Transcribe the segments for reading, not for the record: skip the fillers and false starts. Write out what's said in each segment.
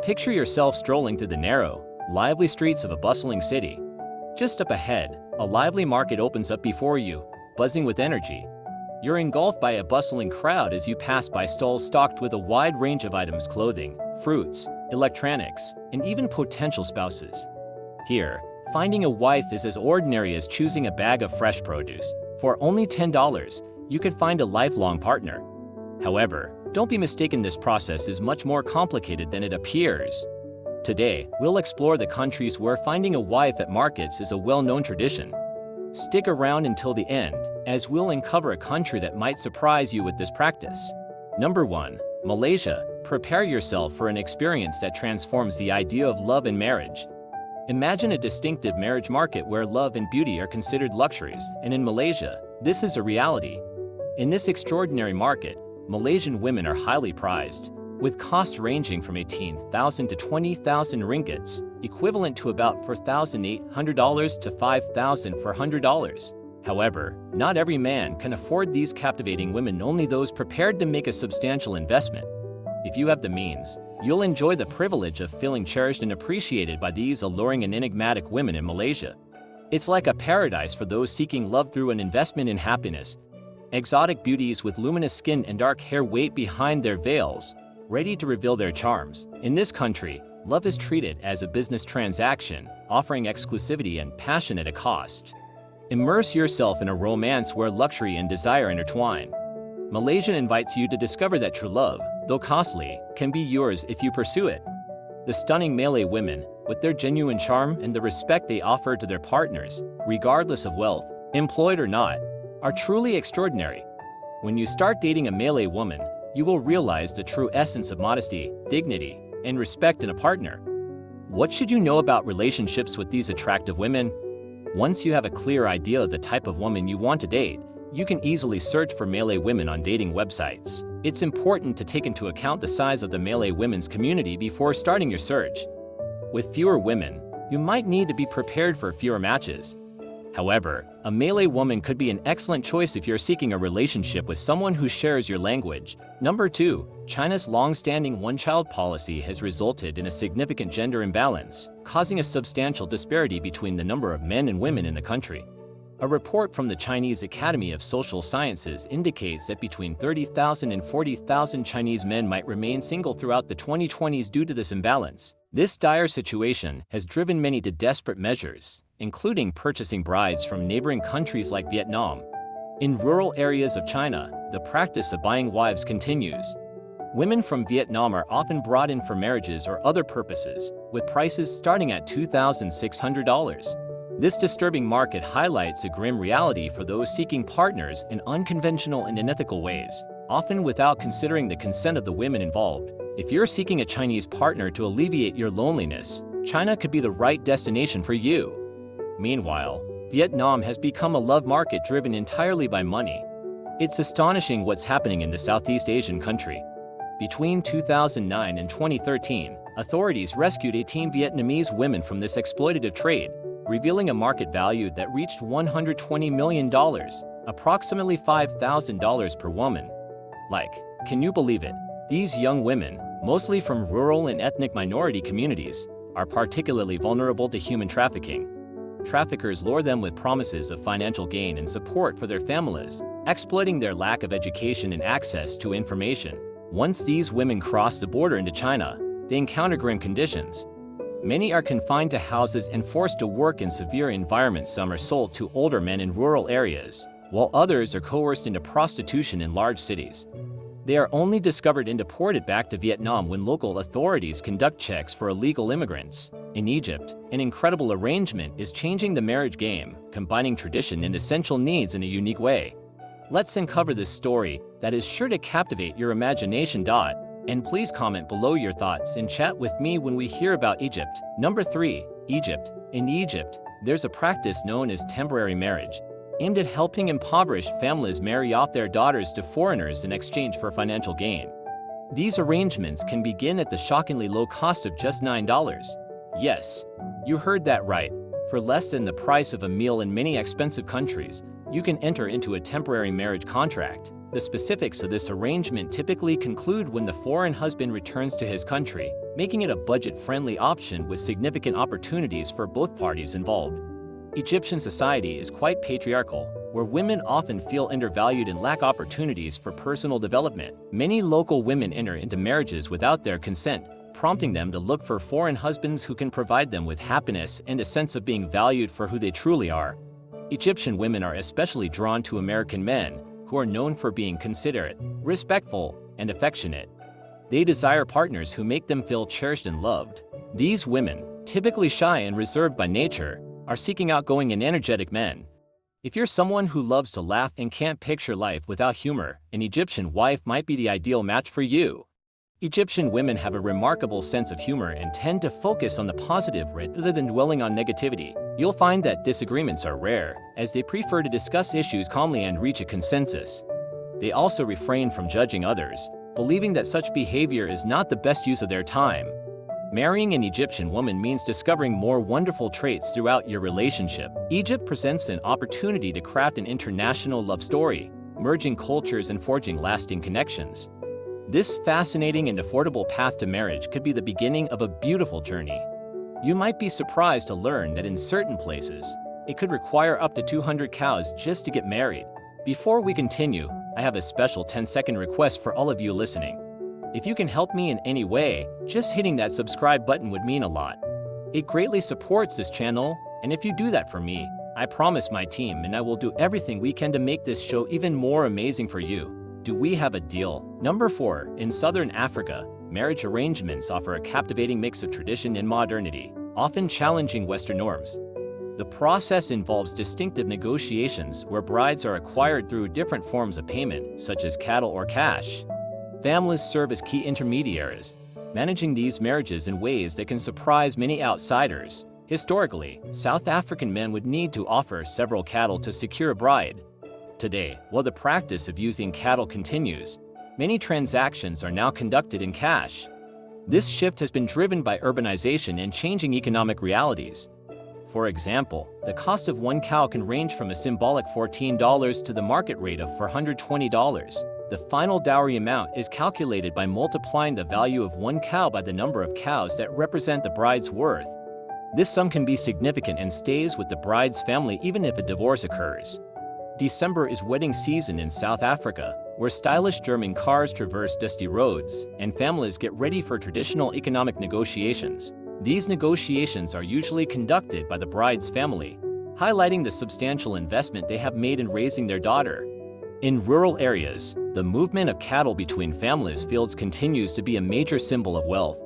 Picture yourself strolling through the narrow, lively streets of a bustling city. Just up ahead, a lively market opens up before you, buzzing with energy. You're engulfed by a bustling crowd as you pass by stalls stocked with a wide range of items: clothing, fruits, electronics, and even potential spouses. Here, finding a wife is as ordinary as choosing a bag of fresh produce. For only $10, you could find a lifelong partner. However, don't be mistaken, this process is much more complicated than it appears. Today, we'll explore the countries where finding a wife at markets is a well-known tradition. Stick around until the end, as we'll uncover a country that might surprise you with this practice. Number 1. Malaysia. Prepare yourself for an experience that transforms the idea of love and marriage. Imagine a distinctive marriage market where love and beauty are considered luxuries, and in Malaysia, this is a reality. In this extraordinary market, Malaysian women are highly prized, with costs ranging from 18,000 to 20,000 ringgits, equivalent to about $4,800 to $5,400. However, not every man can afford these captivating women, only those prepared to make a substantial investment. If you have the means, you'll enjoy the privilege of feeling cherished and appreciated by these alluring and enigmatic women in Malaysia. It's like a paradise for those seeking love through an investment in happiness. Exotic beauties with luminous skin and dark hair wait behind their veils, ready to reveal their charms. In this country, love is treated as a business transaction, offering exclusivity and passion at a cost. Immerse yourself in a romance where luxury and desire intertwine. Malaysia invites you to discover that true love, though costly, can be yours if you pursue it. The stunning Malay women, with their genuine charm and the respect they offer to their partners, regardless of wealth, employed or not, are truly extraordinary. When you start dating a Malay woman, you will realize the true essence of modesty, dignity, and respect in a partner. What should you know about relationships with these attractive women? Once you have a clear idea of the type of woman you want to date, you can easily search for Malay women on dating websites. It's important to take into account the size of the Malay women's community before starting your search. With fewer women, you might need to be prepared for fewer matches. However, a Malay woman could be an excellent choice if you're seeking a relationship with someone who shares your language. Number 2. China's long-standing one-child policy has resulted in a significant gender imbalance, causing a substantial disparity between the number of men and women in the country. A report from the Chinese Academy of Social Sciences indicates that between 30,000 and 40,000 Chinese men might remain single throughout the 2020s due to this imbalance. This dire situation has driven many to desperate measures, including purchasing brides from neighboring countries like Vietnam. In rural areas of China, the practice of buying wives continues. Women from Vietnam are often brought in for marriages or other purposes, with prices starting at $2,600. This disturbing market highlights a grim reality for those seeking partners in unconventional and unethical ways, often without considering the consent of the women involved. If you're seeking a Chinese partner to alleviate your loneliness, China could be the right destination for you. Meanwhile, Vietnam has become a love market driven entirely by money. It's astonishing what's happening in the Southeast Asian country. Between 2009 and 2013, authorities rescued 18 Vietnamese women from this exploitative trade, revealing a market value that reached $120 million, approximately $5,000 per woman. Can you believe it? These young women, mostly from rural and ethnic minority communities, are particularly vulnerable to human trafficking. Traffickers lure them with promises of financial gain and support for their families, exploiting their lack of education and access to information. Once these women cross the border into China, they encounter grim conditions. Many are confined to houses and forced to work in severe environments. Some are sold to older men in rural areas, while others are coerced into prostitution in large cities. They are only discovered and deported back to Vietnam when local authorities conduct checks for illegal immigrants. In Egypt, an incredible arrangement is changing the marriage game, combining tradition and essential needs in a unique way. Let's uncover this story that is sure to captivate your imagination. And please comment below your thoughts and chat with me when we hear about Egypt. Number 3. Egypt. In Egypt, there's a practice known as temporary marriage, aimed at helping impoverished families marry off their daughters to foreigners in exchange for financial gain. These arrangements can begin at the shockingly low cost of just $9. Yes, you heard that right. For less than the price of a meal in many expensive countries, you can enter into a temporary marriage contract. The specifics of this arrangement typically conclude when the foreign husband returns to his country, making it a budget-friendly option with significant opportunities for both parties involved. Egyptian society is quite patriarchal, where women often feel undervalued and lack opportunities for personal development. Many local women enter into marriages without their consent, prompting them to look for foreign husbands who can provide them with happiness and a sense of being valued for who they truly are. Egyptian women are especially drawn to American men, who are known for being considerate, respectful, and affectionate. They desire partners who make them feel cherished and loved. These women, typically shy and reserved by nature, are seeking outgoing and energetic men. If you're someone who loves to laugh and can't picture life without humor, an Egyptian wife might be the ideal match for you. Egyptian women have a remarkable sense of humor and tend to focus on the positive rather than dwelling on negativity. You'll find that disagreements are rare, as they prefer to discuss issues calmly and reach a consensus. They also refrain from judging others, believing that such behavior is not the best use of their time. Marrying an Egyptian woman means discovering more wonderful traits throughout your relationship. Egypt presents an opportunity to craft an international love story, merging cultures and forging lasting connections. This fascinating and affordable path to marriage could be the beginning of a beautiful journey. You might be surprised to learn that in certain places, it could require up to 200 cows just to get married. Before we continue, I have a special 10-second request for all of you listening. If you can help me in any way, just hitting that subscribe button would mean a lot. It greatly supports this channel, and if you do that for me, I promise my team and I will do everything we can to make this show even more amazing for you. Do we have a deal? Number 4. In Southern Africa, marriage arrangements offer a captivating mix of tradition and modernity, often challenging Western norms. The process involves distinctive negotiations where brides are acquired through different forms of payment, such as cattle or cash. Families serve as key intermediaries, managing these marriages in ways that can surprise many outsiders. Historically, South African men would need to offer several cattle to secure a bride. Today, while the practice of using cattle continues, many transactions are now conducted in cash. This shift has been driven by urbanization and changing economic realities. For example, the cost of one cow can range from a symbolic $14 to the market rate of $420. The final dowry amount is calculated by multiplying the value of one cow by the number of cows that represent the bride's worth. This sum can be significant and stays with the bride's family even if a divorce occurs. December is wedding season in South Africa, where stylish German cars traverse dusty roads, and families get ready for traditional economic negotiations. These negotiations are usually conducted by the bride's family, highlighting the substantial investment they have made in raising their daughter. In rural areas, the movement of cattle between families' fields continues to be a major symbol of wealth.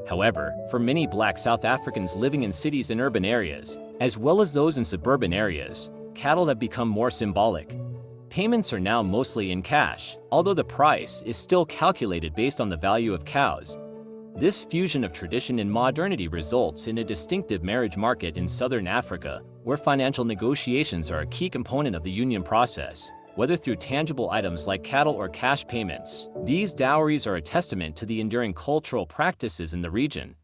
However, for many Black South Africans living in cities and urban areas, as well as those in suburban areas, cattle have become more symbolic. Payments are now mostly in cash, although the price is still calculated based on the value of cows. This fusion of tradition and modernity results in a distinctive marriage market in Southern Africa, where financial negotiations are a key component of the union process. Whether through tangible items like cattle or cash payments, these dowries are a testament to the enduring cultural practices in the region.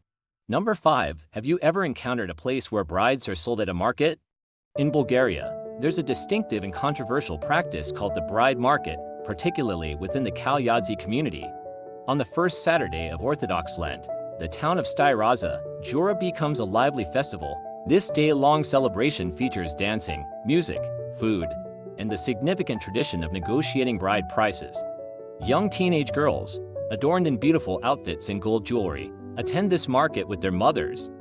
Number 5. Have you ever encountered a place where brides are sold at a market? In Bulgaria, there's a distinctive and controversial practice called the bride market, particularly within the Kalyadze community. On the first Saturday of Orthodox Lent, the town of Styraza, Jura becomes a lively festival. This day-long celebration features dancing, music, food, and the significant tradition of negotiating bride prices. Young teenage girls, adorned in beautiful outfits and gold jewelry, attend this market with their mothers.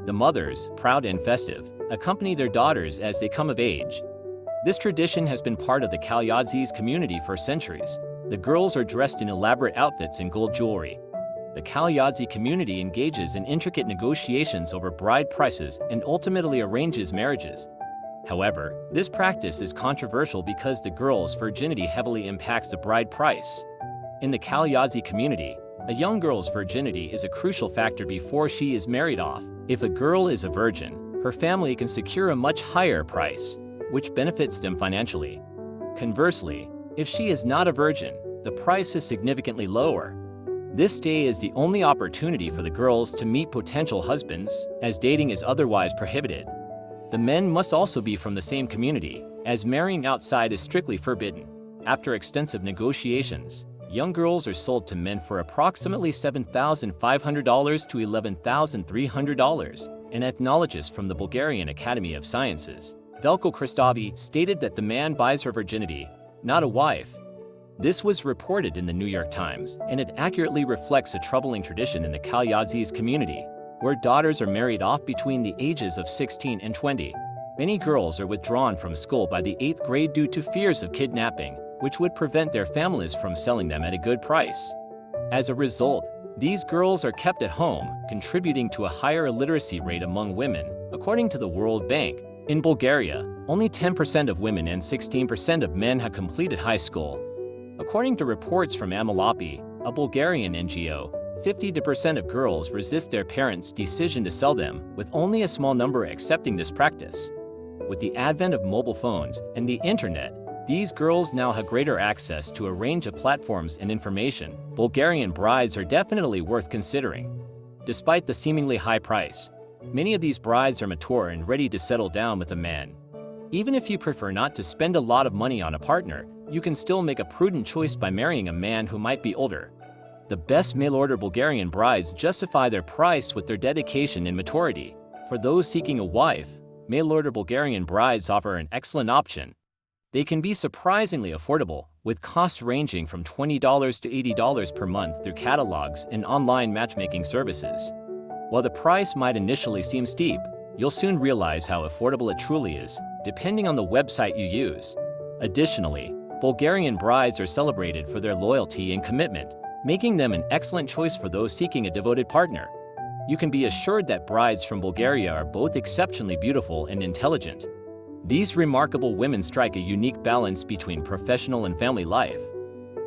The mothers, proud and festive, accompany their daughters as they come of age. This tradition has been part of the Kalyadzes community for centuries. The girls are dressed in elaborate outfits and gold jewelry. The Kalyadze community engages in intricate negotiations over bride prices and ultimately arranges marriages. However, this practice is controversial because the girl's virginity heavily impacts the bride price. In the Kalyadze community, a young girl's virginity is a crucial factor before she is married off. If a girl is a virgin, her family can secure a much higher price, which benefits them financially. Conversely, if she is not a virgin, the price is significantly lower. This day is the only opportunity for the girls to meet potential husbands, as dating is otherwise prohibited. The men must also be from the same community, as marrying outside is strictly forbidden. After extensive negotiations, Young girls are sold to men for approximately $7,500 to $11,300, an ethnologist from the Bulgarian Academy of Sciences, Velko Kristovi, stated that the man buys her virginity, not a wife. This was reported in the New York Times, and it accurately reflects a troubling tradition in the Kalyazis community, where daughters are married off between the ages of 16 and 20. Many girls are withdrawn from school by the 8th grade due to fears of kidnapping, which would prevent their families from selling them at a good price. As a result, these girls are kept at home, contributing to a higher illiteracy rate among women, according to the World Bank. In Bulgaria, only 10% of women and 16% of men have completed high school. According to reports from Amalapi, a Bulgarian NGO, 50% of girls resist their parents' decision to sell them, with only a small number accepting this practice. With the advent of mobile phones and the internet, these girls now have greater access to a range of platforms and information. Bulgarian brides are definitely worth considering. Despite the seemingly high price, many of these brides are mature and ready to settle down with a man. Even if you prefer not to spend a lot of money on a partner, you can still make a prudent choice by marrying a man who might be older. The best mail-order Bulgarian brides justify their price with their dedication and maturity. For those seeking a wife, mail-order Bulgarian brides offer an excellent option. They can be surprisingly affordable, with costs ranging from $20 to $80 per month through catalogs and online matchmaking services. While the price might initially seem steep, you'll soon realize how affordable it truly is, depending on the website you use. Additionally, Bulgarian brides are celebrated for their loyalty and commitment, making them an excellent choice for those seeking a devoted partner. You can be assured that brides from Bulgaria are both exceptionally beautiful and intelligent. These remarkable women strike a unique balance between professional and family life.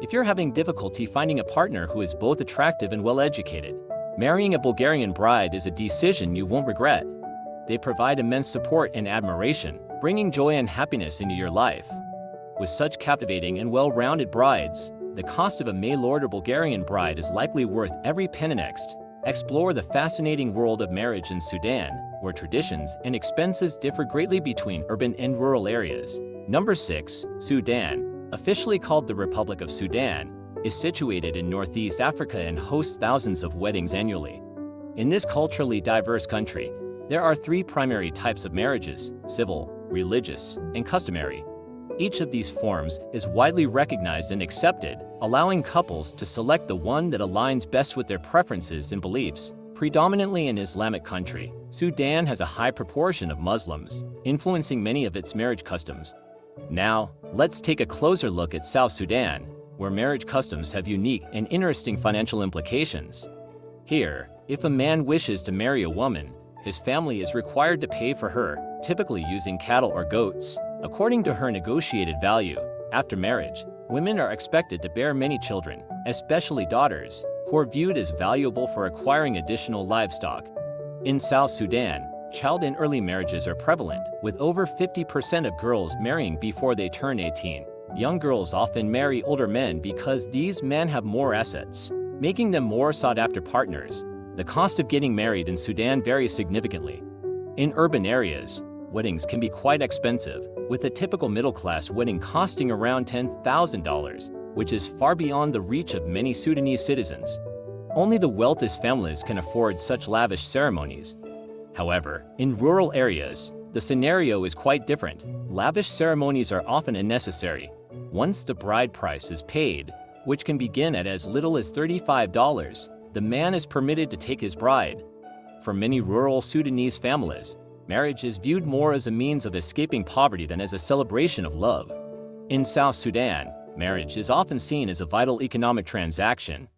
If you're having difficulty finding a partner who is both attractive and well-educated, marrying a Bulgarian bride is a decision you won't regret. They provide immense support and admiration, bringing joy and happiness into your life. With such captivating and well-rounded brides, the cost of a mail-order Bulgarian bride is likely worth every penny. Next, explore the fascinating world of marriage in Sudan, where traditions and expenses differ greatly between urban and rural areas. Number 6. Sudan, officially called the Republic of Sudan, is situated in Northeast Africa and hosts thousands of weddings annually. In this culturally diverse country, there are 3 primary types of marriages: civil, religious, and customary. Each of these forms is widely recognized and accepted, allowing couples to select the one that aligns best with their preferences and beliefs. Predominantly an Islamic country, Sudan has a high proportion of Muslims, influencing many of its marriage customs. Now, let's take a closer look at South Sudan, where marriage customs have unique and interesting financial implications. Here, if a man wishes to marry a woman, his family is required to pay for her, typically using cattle or goats, according to her negotiated value. After marriage, women are expected to bear many children, especially daughters, who are viewed as valuable for acquiring additional livestock. In South Sudan, child and early marriages are prevalent, with over 50% of girls marrying before they turn 18. Young girls often marry older men because these men have more assets, making them more sought-after partners. The cost of getting married in Sudan varies significantly. In urban areas, weddings can be quite expensive, with a typical middle-class wedding costing around $10,000, which is far beyond the reach of many Sudanese citizens. Only the wealthiest families can afford such lavish ceremonies. However, in rural areas, the scenario is quite different. Lavish ceremonies are often unnecessary. Once the bride price is paid, which can begin at as little as $35, the man is permitted to take his bride. For many rural Sudanese families, marriage is viewed more as a means of escaping poverty than as a celebration of love. In South Sudan, marriage is often seen as a vital economic transaction.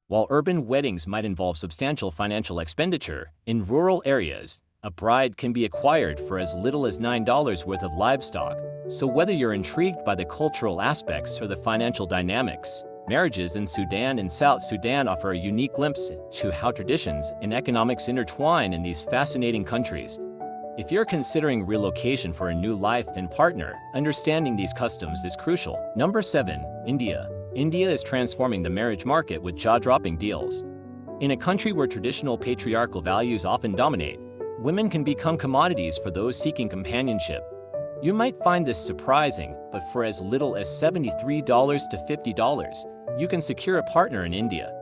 While urban weddings might involve substantial financial expenditure, in rural areas, a bride can be acquired for as little as $9 worth of livestock. So whether you're intrigued by the cultural aspects or the financial dynamics, marriages in Sudan and South Sudan offer a unique glimpse into how traditions and economics intertwine in these fascinating countries. If you're considering relocation for a new life and partner, understanding these customs is crucial. Number 7. India. India is transforming the marriage market with jaw-dropping deals. In a country where traditional patriarchal values often dominate, women can become commodities for those seeking companionship. You might find this surprising, but for as little as $73 to $50, you can secure a partner in India.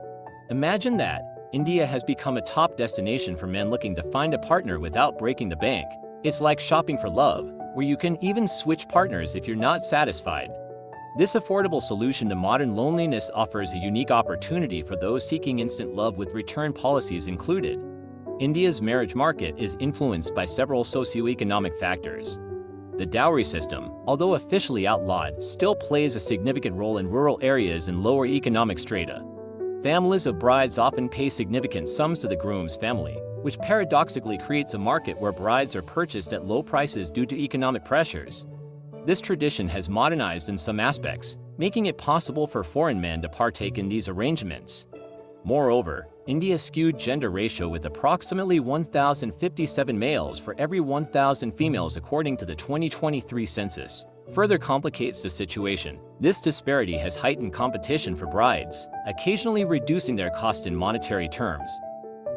Imagine that. India has become a top destination for men looking to find a partner without breaking the bank. It's like shopping for love, where you can even switch partners if you're not satisfied. This affordable solution to modern loneliness offers a unique opportunity for those seeking instant love with return policies included. India's marriage market is influenced by several socioeconomic factors. The dowry system, although officially outlawed, still plays a significant role in rural areas and lower economic strata. Families of brides often pay significant sums to the groom's family, which paradoxically creates a market where brides are purchased at low prices due to economic pressures. This tradition has modernized in some aspects, making it possible for foreign men to partake in these arrangements. Moreover, India's skewed gender ratio with approximately 1,057 males for every 1,000 females according to the 2023 census further complicates the situation. This disparity has heightened competition for brides, occasionally reducing their cost in monetary terms.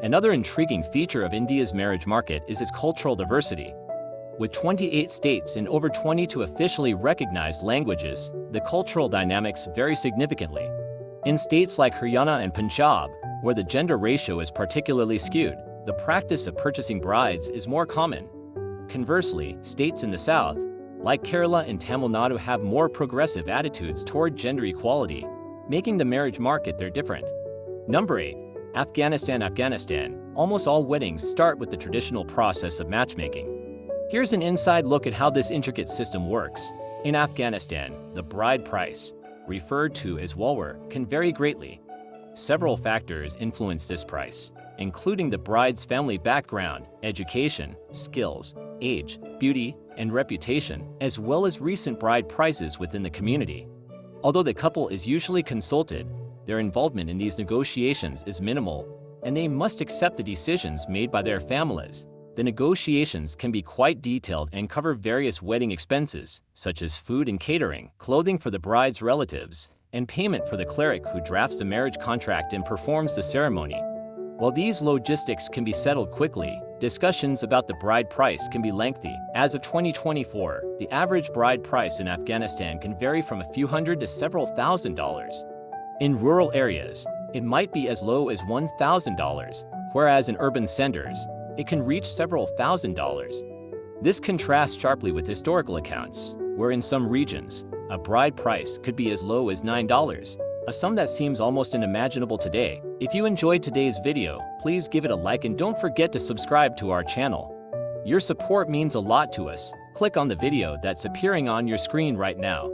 Another intriguing feature of India's marriage market is its cultural diversity. With 28 states and over 22 officially recognized languages, the cultural dynamics vary significantly. In states like Haryana and Punjab, where the gender ratio is particularly skewed, the practice of purchasing brides is more common. Conversely, states in the south, like Kerala and Tamil Nadu, have more progressive attitudes toward gender equality, making the marriage market there different. Number 8. Afghanistan. Almost all weddings start with the traditional process of matchmaking. Here's an inside look at how this intricate system works. In Afghanistan, the bride price, referred to as walwar, can vary greatly. Several factors influence this price, including the bride's family background, education, skills, age, beauty, and reputation, as well as recent bride prices within the community. Although the couple is usually consulted, their involvement in these negotiations is minimal, and they must accept the decisions made by their families. The negotiations can be quite detailed and cover various wedding expenses, such as food and catering, clothing for the bride's relatives, and payment for the cleric who drafts the marriage contract and performs the ceremony. While these logistics can be settled quickly, discussions about the bride price can be lengthy. As of 2024, the average bride price in Afghanistan can vary from a few hundred to several $1,000s. In rural areas, it might be as low as $1,000, whereas in urban centers, it can reach several $1,000s. This contrasts sharply with historical accounts, where in some regions, a bride price could be as low as $9, a sum that seems almost unimaginable today. If you enjoyed today's video, please give it a like and don't forget to subscribe to our channel. Your support means a lot to us. Click on the video that's appearing on your screen right now.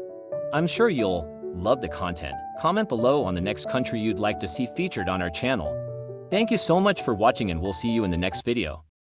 I'm sure you'll love the content. Comment below on the next country you'd like to see featured on our channel. Thank you so much for watching, and we'll see you in the next video.